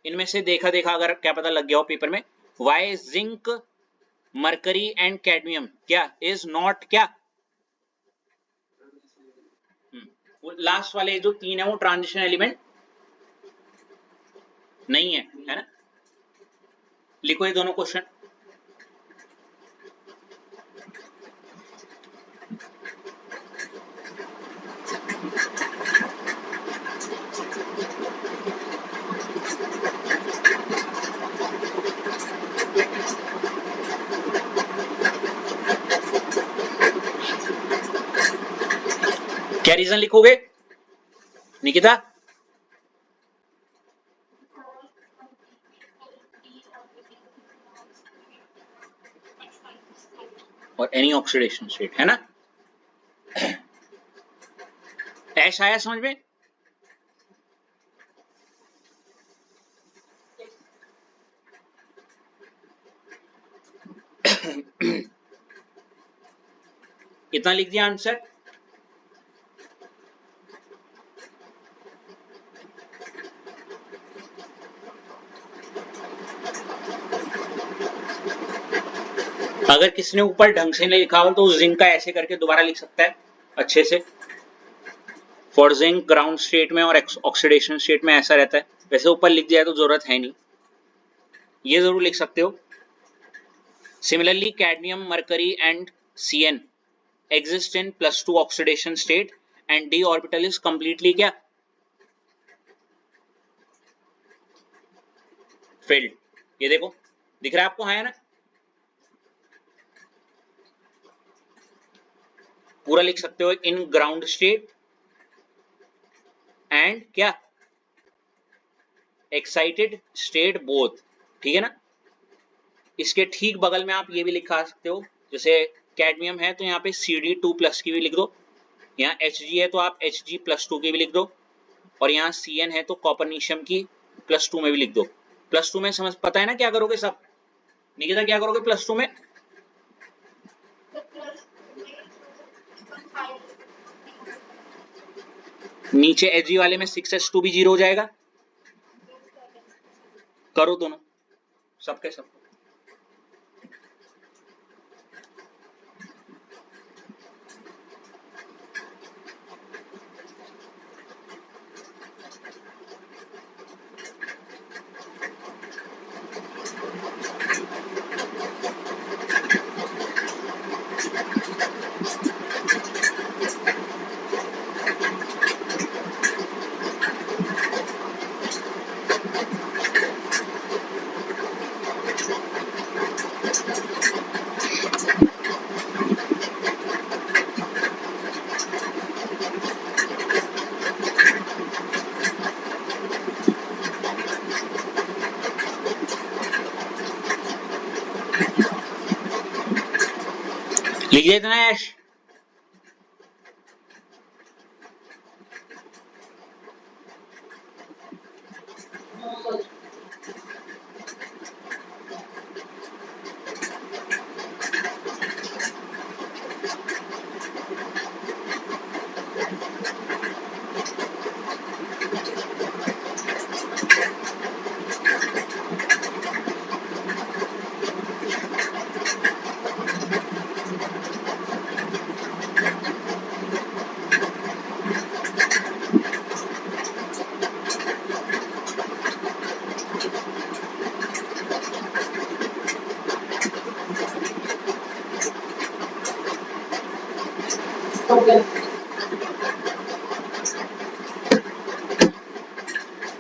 इनमें से देखा देखा अगर क्या पता लग गया हो पेपर में, why zinc mercury and cadmium क्या इज नॉट क्या? वो लास्ट वाले जो तीन है वो ट्रांजिशन एलिमेंट नहीं है ना? लिखो ये दोनों क्वेश्चन। क्या रीजन लिखोगे निकिता? और एनी ऑक्सीडेशन स्टेट, है ना? ऐसा आया समझ में? कितना लिख दिया आंसर? अगर किसी ने ऊपर ढंग से नहीं लिखा हो तो जिंक का ऐसे करके दोबारा लिख सकता है अच्छे से। फॉर जिंक ग्राउंड स्टेट में और ऑक्सीडेशन स्टेट में ऐसा रहता है, वैसे ऊपर लिख दिया तो जरूरत है नहीं, ये जरूर लिख सकते हो। Similarly, cadmium, mercury and Cn exist in +2 oxidation state and d orbital is completely क्या filled. ये देखो दिख रहा है आपको, है ना? पूरा लिख सकते हो इन ग्राउंड स्टेट एंड क्या एक्साइटेड स्टेट बोथ. ठीक है ना? इसके ठीक बगल में आप ये भी लिखा सकते हो, जैसे कैडमियम है तो यहाँ पे Cd2+ की भी लिख दो, यहाँ Hg है तो आप Hg+2 की भी लिख दो, और यहाँ Cn है तो कॉपरनीशियम की +2 में भी लिख दो. +2 में समझ पता है ना क्या करोगे सब? निकिता क्या करोगे +2 में? नीचे Hg वाले में 6s2 भी 0 हो जाएगा. करो दोनों सबके सब. लिख देते ना ऐश.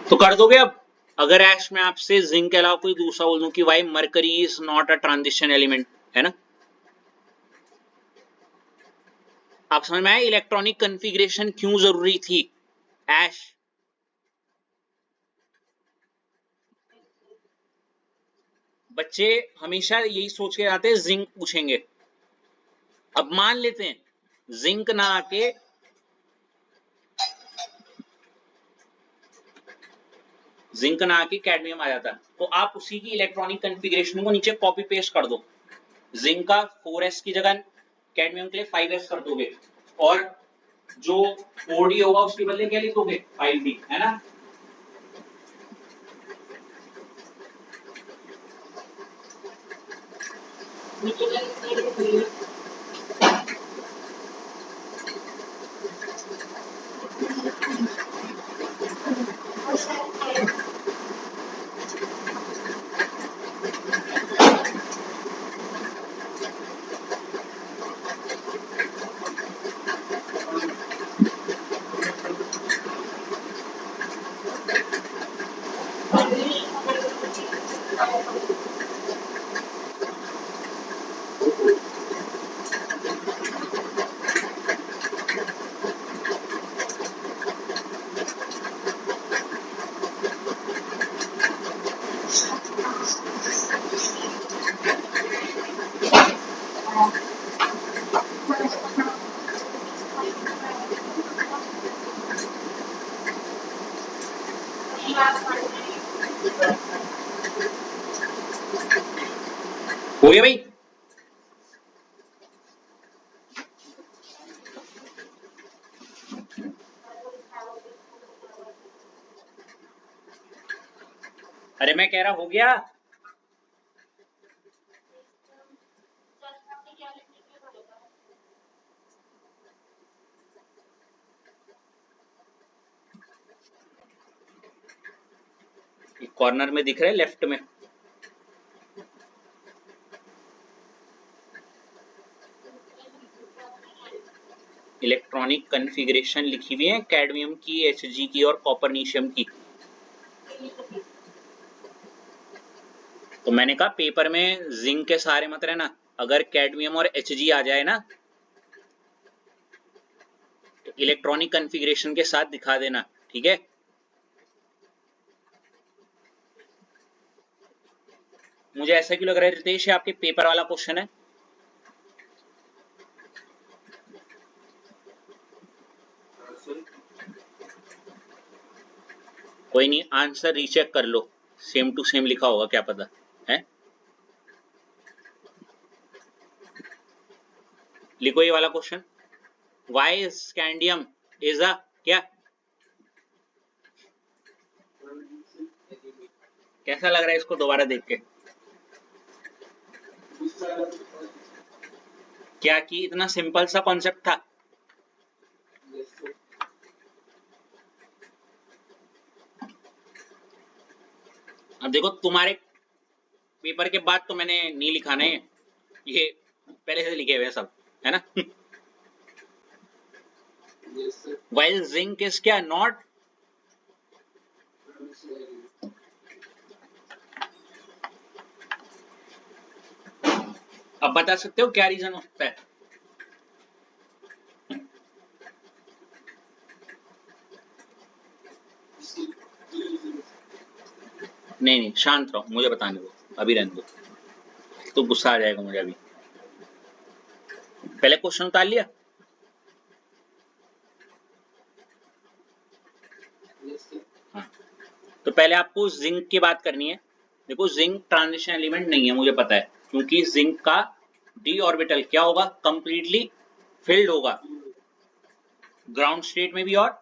तो कर दोगे अब? अगर ऐश में आपसे जिंक के अलावा कोई दूसरा बोल दूं कि why mercury is not a transition element, है ना? आप समझ में आए इलेक्ट्रॉनिक कॉन्फ़िगरेशन क्यों जरूरी थी? ऐश बच्चे हमेशा यही सोच के आते हैं जिंक पूछेंगे. अब मान लेते हैं जिंक ना आके कैडमियम आ जाता, तो आप उसी की इलेक्ट्रॉनिक कॉन्फ़िगरेशन को नीचे कॉपी पेस्ट कर दो. जिंक का 4s की जगह कैडमियम के लिए 5s कर दोगे, और जो 4d होगा उसके बदले क्या लिखोगे? 5d, है ना? हो गया भाई? अरे मैं कह रहा हो गया. कॉर्नर में दिख रहा है लेफ्ट में. इलेक्ट्रॉनिक कॉन्फ़िगरेशन लिखी हुई है कैडमियम की, Hg की और कॉपरनीशियम की। तो मैंने कहा पेपर में जिंक के सहारे मत रहना, अगर कैडमियम और Hg आ जाए ना तो इलेक्ट्रॉनिक कॉन्फ़िगरेशन के साथ दिखा देना, ठीक है। मुझे ऐसा क्यों लग रहा है रितेश, आपके पेपर वाला क्वेश्चन है। कोई नहीं, आंसर रीचेक कर लो, सेम टू सेम लिखा होगा, क्या पता है। लिखो ये वाला question, why scandium is a क्या, कैसा लग रहा है इसको दोबारा देख के। क्या कि इतना सिंपल सा कॉन्सेप्ट था। अब देखो तुम्हारे पेपर के बाद तो मैंने नहीं लिखा ना, ये पहले से लिखे हुए सब है ना। वाइल जिंक इज क्या, नॉट, अब बता सकते हो क्या रीजन हो सकता है। नहीं नहीं शांत रहो, मुझे बताने दो, अभी रहने दो, तो गुस्सा आ जाएगा मुझे अभी। पहले क्वेश्चन उतार लिया। हाँ, तो पहले आपको जिंक की बात करनी है। देखो जिंक ट्रांजिशन एलिमेंट नहीं है, मुझे पता है, क्योंकि जिंक का डी ऑर्बिटल क्या होगा, कंप्लीटली फिल्ड होगा, ग्राउंड स्टेट में भी और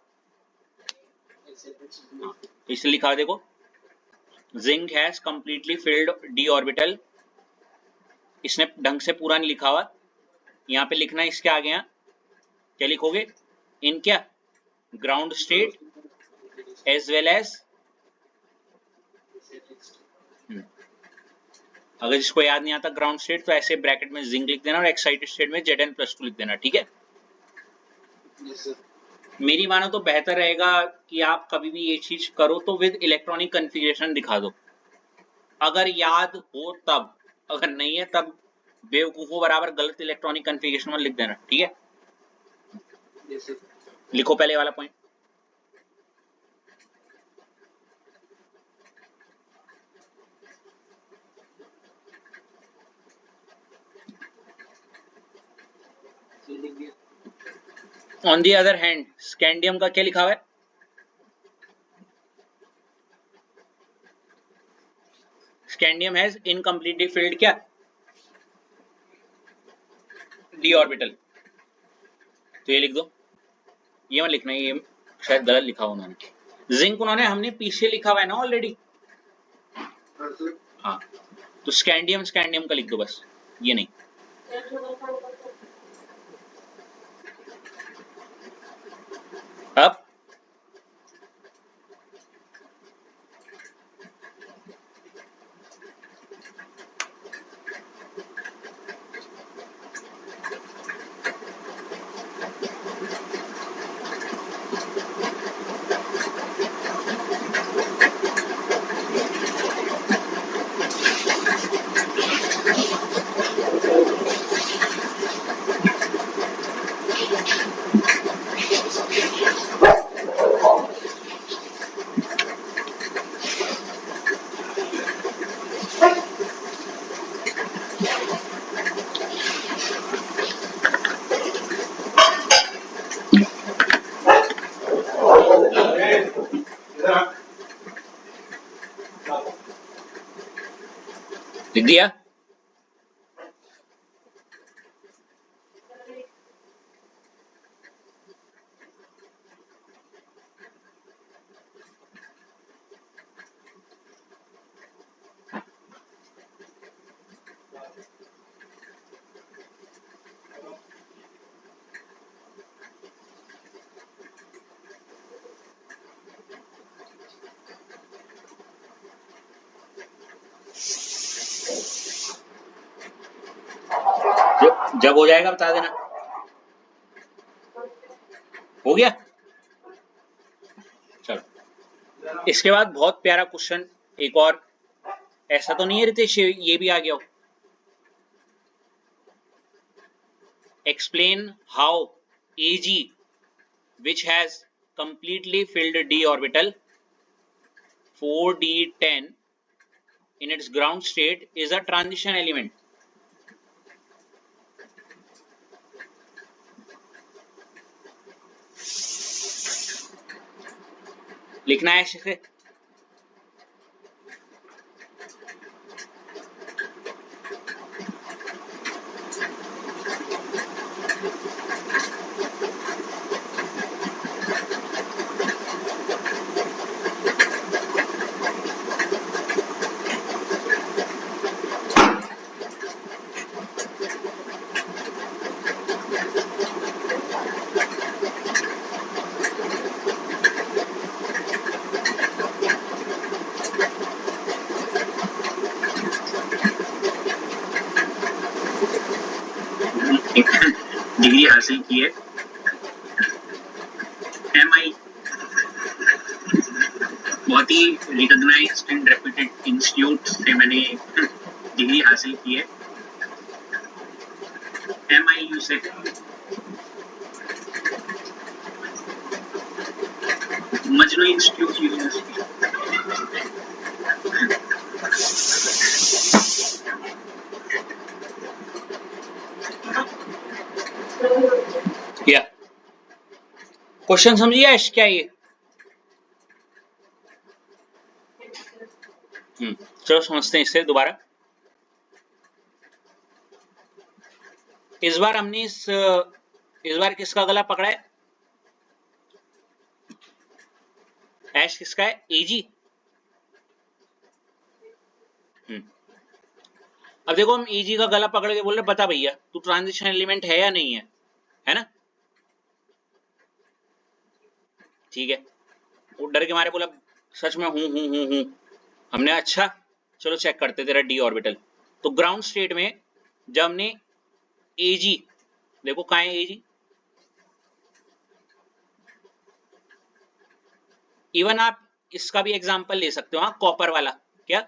इसलिए लिखा है देखो, zinc has completely filled D orbital. इसने ढंग से पूरा नहीं लिखा हुआ, यहाँ पे लिखना इसके आगे, यहाँ क्या लिखोगे, इन क्या, ground state as well as, अगर जिसको याद नहीं आता ग्राउंड स्टेट तो ऐसे ब्रैकेट में जिंक लिख देना और एक्साइटेड स्टेट में Zn+2 लिख देना, ठीक है। मेरी मानो तो बेहतर रहेगा कि आप कभी भी ये चीज करो तो विद इलेक्ट्रॉनिक कॉन्फ़िगरेशन दिखा दो, अगर याद हो तब, अगर नहीं है तब बेवकूफों बराबर गलत इलेक्ट्रॉनिक कॉन्फ़िगरेशन में लिख देना, ठीक है। लिखो पहले वाला point. On the other hand scandium का क्या लिखा हुआ है, स्कैंडियम हैज इनकम्प्लीटली फिल्ड क्या, डी ऑर्बिटल, तो ये लिख दो, ये मत लिखना, ये शायद गलत लिखा हुआ उन्होंने, जिंक उन्होंने, हमने पीछे लिखा हुआ है ना ऑलरेडी। हाँ, तो स्कैंडियम स्कैंडियम का लिख दो बस, ये नहीं। अब लिख दिया। जब हो जाएगा बता देना। हो गया। चलो इसके बाद बहुत प्यारा क्वेश्चन एक और, ऐसा तो नहीं है रितेश ये भी आ गया हो। Explain how AG which has completely filled d orbital 4d10 in its ground state is a transition element. लिखना है ऐसे। डिग्री हासिल की है MI, बहुत ही रिकॉग्नाइज्ड एंड रेप्यूटेड इंस्टीट्यूट से मैंने डिग्री हासिल की है MIU से। Majnu institute university. या क्वेश्चन समझिए क्या ये? चलो समझते हैं इससे दोबारा। इस बार हमने इस बार किसका गला पकड़ा है? ऐश किसका है? AG। अब देखो हम AG का गला पकड़ के बोल रहे बता भैया तू ट्रांजिशन एलिमेंट है या नहीं है ना? ठीक है, वो डर के मारे बोला सच में हूं। हमने अच्छा चलो चेक करते तेरा d ऑर्बिटल। तो ग्राउंड स्टेट में जब हमने AG, देखो कहाँ है AG, इवन आप इसका भी एग्जांपल ले सकते हो। हाँ कॉपर वाला, क्या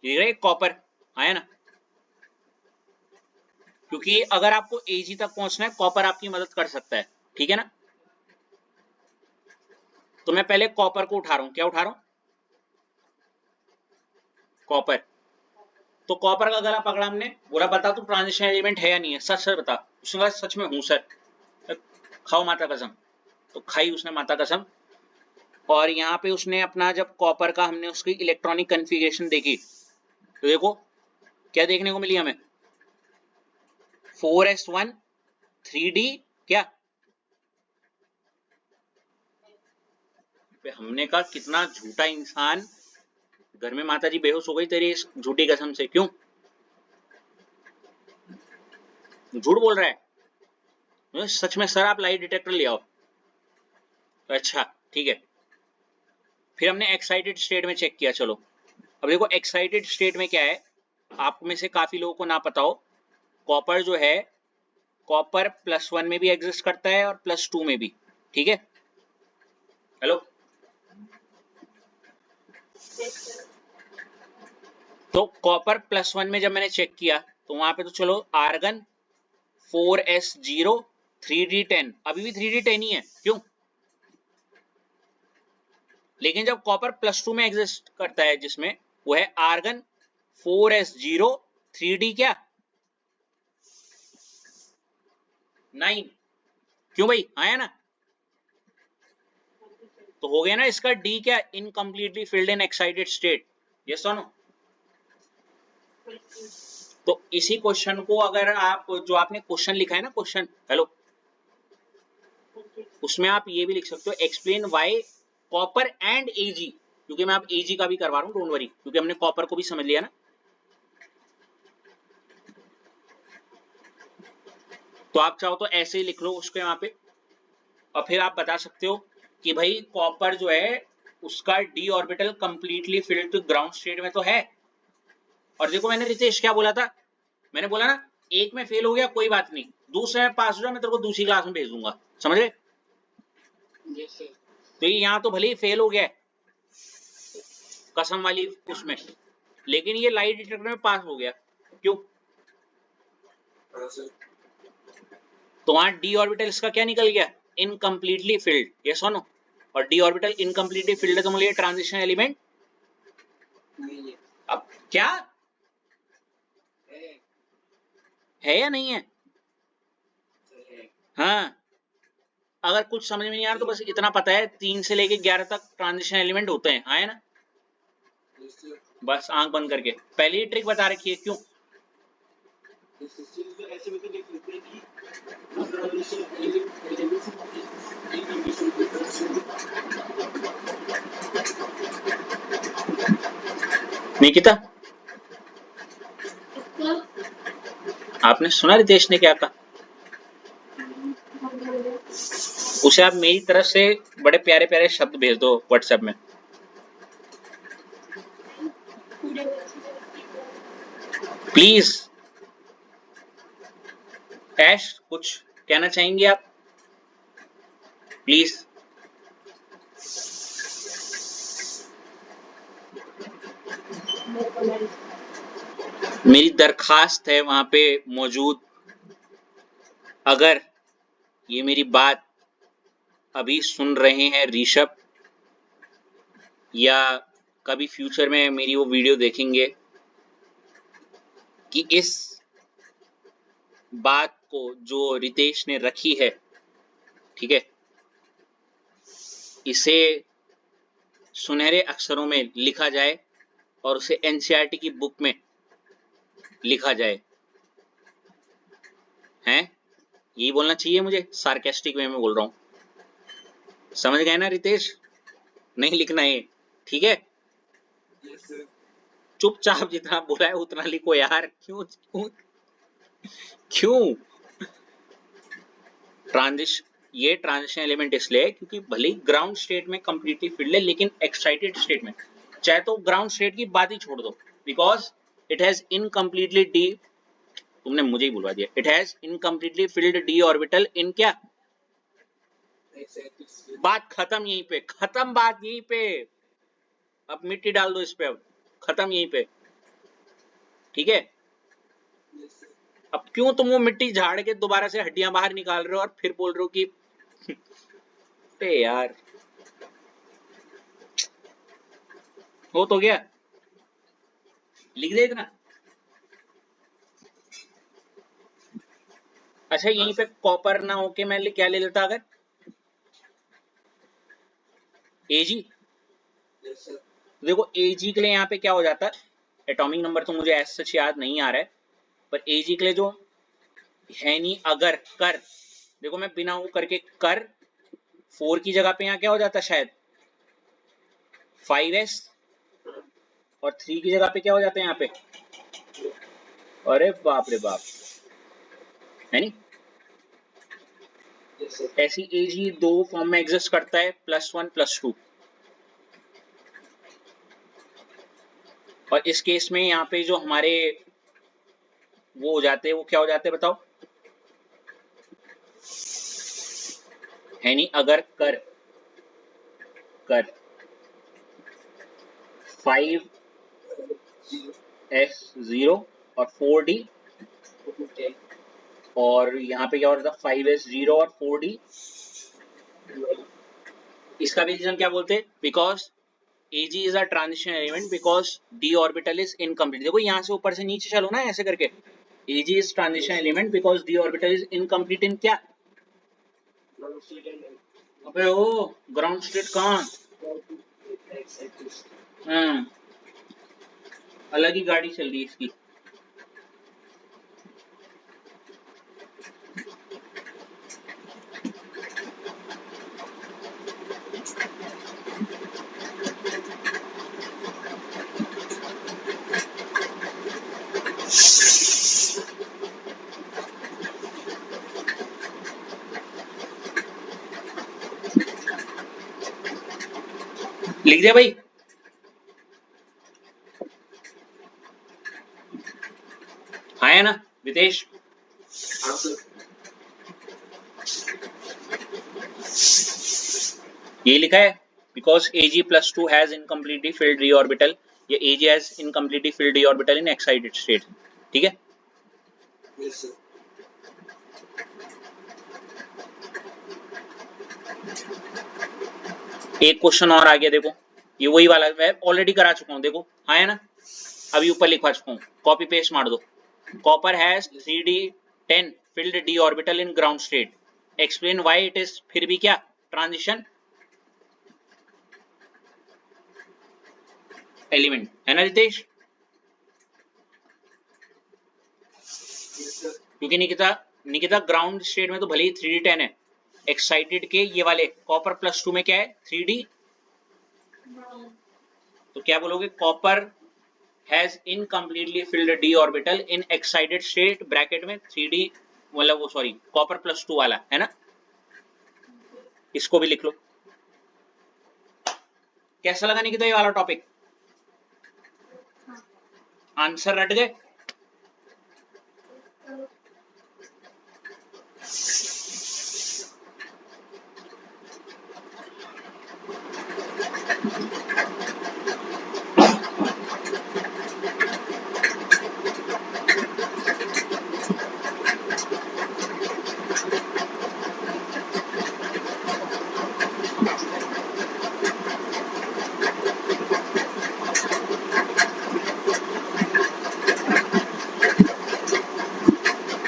ये कॉपर आया ना, क्योंकि अगर आपको AG तक पहुंचना है कॉपर आपकी मदद कर सकता है, ठीक है ना। तो मैं पहले कॉपर को उठा रहा हूं। क्या उठा रहा हूं? कॉपर। तो कॉपर का गला पकड़ा हमने, बोला बता तू ट्रांजिशन एलिमेंट है या नहीं है, सच सच बता। उसने कहा सच में हूं सर। खाओ माता कसम। तो खाई उसने माता कसम। और यहाँ पे उसने अपना जब कॉपर का हमने उसकी इलेक्ट्रॉनिक कन्फिगरेशन देखी तो देखो क्या देखने को मिली हमें, 4s1 3d क्या। हमने कहा कितना झूठा इंसान, घर में माता जी बेहोश हो गई तेरी इस झूठी कसम से। क्यों झूठ बोल रहा है? सच में सर आप लाई डिटेक्टर ले आओ। अच्छा ठीक है, फिर हमने एक्साइटेड स्टेट में चेक किया। चलो अब देखो एक्साइटेड स्टेट में क्या है, आप में से काफी लोगों को ना पता हो, कॉपर जो है कॉपर +1 में भी एग्जिस्ट करता है और +2 में भी, ठीक है। हेलो, तो कॉपर +1 में जब मैंने चेक किया तो वहां पे तो चलो आर्गन 4s0 3d10, अभी भी 3d10 ही है। क्यों? लेकिन जब कॉपर +2 में एग्जिस्ट करता है जिसमें वो है आर्गन 4s0 3d क्या 9। क्यों भाई आया ना? तो हो गया ना इसका D क्या, incompletely filled in excited state. Yes और नो? तो इसी क्वेश्चन को अगर आप जो आपने क्वेश्चन लिखा है ना, क्वेश्चन हेलो, उसमें आप ये भी लिख सकते हो explain why copper and AG, क्योंकि मैं आप AG का भी करवा रहा हूं, डोंट वरी, क्योंकि हमने कॉपर को भी समझ लिया ना। तो आप चाहो तो ऐसे ही लिख लो उसके वहां पे, और फिर आप बता सकते हो कि भाई कॉपर जो है उसका D orbital completely filled to ground state में तो है। और देखो मैंने रितेश क्या बोला था, मैंने बोला ना एक में फेल हो गया कोई बात नहीं, दूसरे में पास हो जा, मैं तेरे को दूसरी क्लास में भेज दूंगा, समझ गए? तो ये यहाँ तो भले ही फेल हो गया है कसम वाली उसमें, लेकिन ये लाइट डिटेक्टर में पास हो गया। क्यों? तो वहां डी ऑर्बिटल इसका क्या निकल गया? इनकम्प्लीटली फिल्ड, ये सुनो। और डी ऑर्बिटल इनकम्प्लीटली फिल्ड है तो मुझे ट्रांजिशन एलिमेंट अब क्या है या नहीं है? हाँ, अगर कुछ समझ में नहीं आ रहा तो बस इतना पता है 3 से लेके 11 तक ट्रांजिशन एलिमेंट होते हैं, हाँ है ना? बस आंख बंद करके पहले ही ट्रिक बता रखी है। क्यों? निकिता, आपने सुना रितेश ने क्या कहा? उसे आप मेरी तरफ से बड़े प्यारे प्यारे शब्द भेज दो व्हाट्सएप में। प्लीज ऐश, कुछ कहना चाहेंगे आप? प्लीज। मेरी दरखास्त है वहां पे मौजूद, अगर ये मेरी बात अभी सुन रहे हैं ऋषभ, या कभी फ्यूचर में मेरी वो वीडियो देखेंगे, कि इस बात को जो रितेश ने रखी है, ठीक है, इसे सुनहरे अक्षरों में लिखा जाए और उसे एनसीईआरटी की बुक में लिखा जाए, हैं? यही बोलना चाहिए मुझे, सार्केस्टिक वे में बोल रहा हूं, समझ गए ना रितेश? नहीं लिखना है, ठीक है? चुपचाप जितना बोला है उतना लिखो यार। क्यों क्यों क्यों? ये ट्रांजिशन एलिमेंट इसलिए है क्योंकि भले ही ग्राउंड स्टेट में कंप्लीटली फिल्ड है, लेकिन एक्साइटेड स्टेट में, चाहे तो ग्राउंड स्टेट की बात ही छोड़ दो, because it has incompletely D, तुमने मुझे ही बुलवा दिया, it has incompletely field D orbital इन क्या? बात खत्म यहीं पे, खत्म बात यहीं पे। अब मिट्टी डाल दो इस पे, अब खत्म यहीं पे, ठीक है? अब क्यों तुम वो मिट्टी झाड़ के दोबारा से हड्डियां बाहर निकाल रहे हो और फिर बोल रहे हो कि यार हो तो गया, लिख दे इतना। अच्छा यहीं पे कॉपर ना होके मैं क्या ले लेता अगर एजी? देखो एजी के लिए यहाँ पे क्या हो जाता है, एटॉमिक नंबर तो मुझे ऐसा सच याद नहीं आ रहा है, पर एजी के लिए जो है नहीं अगर कर, देखो मैं बिना वो करके कर 4 की जगह पे यहाँ क्या हो जाता शायद 5s, और 3 की जगह पे क्या हो जाता है यहाँ पे, अरे बाप रे बाप, है नहीं? ऐसी एजी 2 फॉर्म में एग्जिस्ट करता है, +1 +2, और इस केस में यहाँ पे जो हमारे वो हो जाते हैं, वो क्या हो जाते हैं बताओ? है नहीं अगर कर 5s0 और 4d, और यहाँ पे क्या हो रहा था 5s0 और 4d, इसका भी रीजन क्या बोलते हैं? Because Ag is a transition element because d orbital is incomplete। देखो यहाँ से ऊपर से नीचे चलो ना ऐसे करके, Ag is transition element because d orbital is incomplete in क्या? अबे ओ ग्राउंड स्टेट कहाँ? अलग ही गाड़ी चल रही है इसकी। लिख दिया भाई? आया ना विदेश? ये लिखा है because Ag+2 has incompletely filled d orbital, ये Ag has incompletely filled d orbital in excited state, ठीक है। Yes, sir. एक क्वेश्चन और आ गया, देखो ये वही वाला मैं ऑलरेडी करा चुका हूं, देखो आया ना, अभी ऊपर लिखवा चुका हूं, कॉपी पेस्ट मार दो। Copper has 3d10 filled d orbital in ground state, explain why it is, फिर भी क्या ट्रांजिशन एलिमेंट है ना रितेश, Yes, sir. क्योंकि निकिता ग्राउंड स्टेट में तो भले ही 3d10 है, एक्साइटेड के ये वाले कॉपर +2 में क्या है 3d, तो क्या बोलोगे, copper has incompletely field d orbital in excited state bracket में 3d, मतलब वो सॉरी कॉपर +2 वाला है ना, इसको भी लिख लो। कैसा लगा निकिता ये वाला टॉपिक, आंसर रट गए?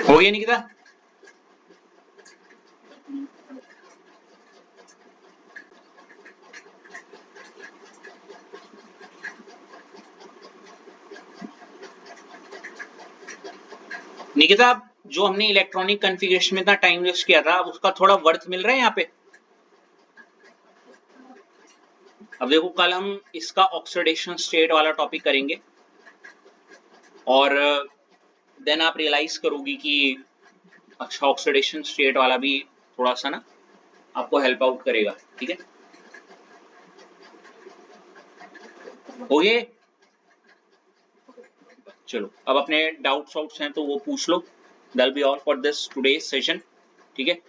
हो गया निकिता? निकिता जो हमने इलेक्ट्रॉनिक कॉन्फ़िगरेशन में इतना टाइम वेस्ट किया था, अब उसका थोड़ा वर्थ मिल रहा है यहाँ पे। अब देखो कल हम इसका ऑक्सीडेशन स्टेट वाला टॉपिक करेंगे और देन आप रियलाइज करोगी कि अच्छा ऑक्सीडेशन स्टेट वाला भी थोड़ा सा ना आपको हेल्प आउट करेगा, ठीक है। हो गए? चलो अब अपने डाउट्स आउट्स हैं तो वो पूछ लो, that will be all for this today session, ठीक है।